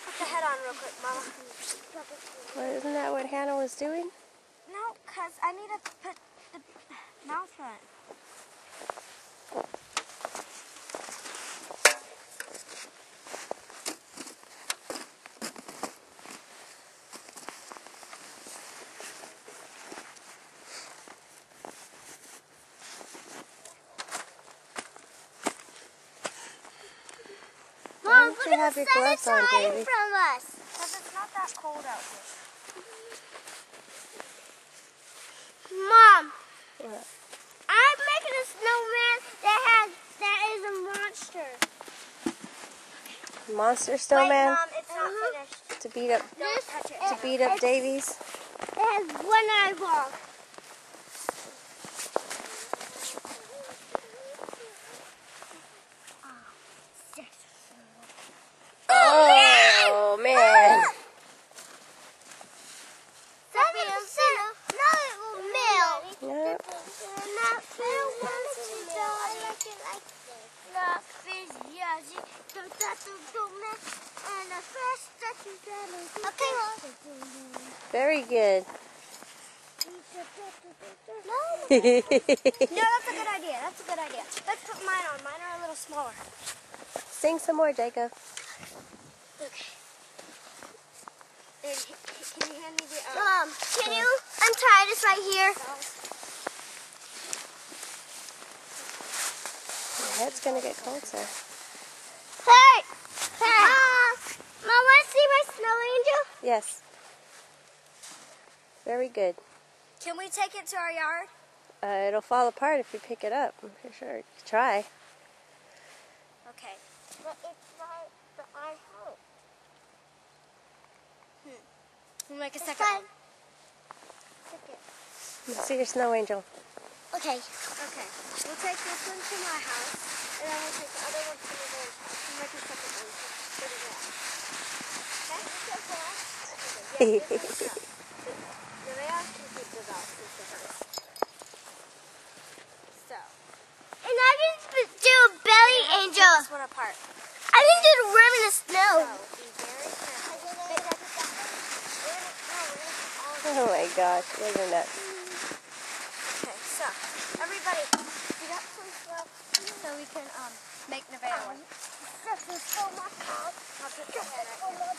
put the head on real quick, Mama. Well, isn't that what Hannah was doing? No, because I need to put the mouth on. Why don't you have your gloves on, baby? From us. Because it's not that cold out here. Mom, What? I'm making a snowman that is a monster. Monster snowman? Wait, Mom, it's not finished. To beat up Don't touch it. Davies? It has one eyeball. Oh man! Yep. Very good. No, that's a good idea. That's a good idea. Let's put mine on. Mine are a little smaller. Sing some more, Jacob. Okay. And can you hand me the Mom, can you untie this right here? Your head's gonna get cold, sir. Hey! Hey! Mom, want to see my snow angel? Yes. Very good. Can we take it to our yard? It'll fall apart if you pick it up. I'm pretty sure. Try. Okay. But it's not the I hope. We'll make a second one. Let's see your snow angel. Okay. Okay. We'll take this one to my house, and then we'll take the other one to the village. We'll make a second one for the wall. Okay? Yeah, this one's done. The way I can keep the valves is different. So. And I can do a belly angel. This one apart. I can do the worm in the snow. Oh my gosh, those are nuts. Okay, so everybody, get up some stuff so we can make Nevaeh one. This is so much. I'll put your head right here.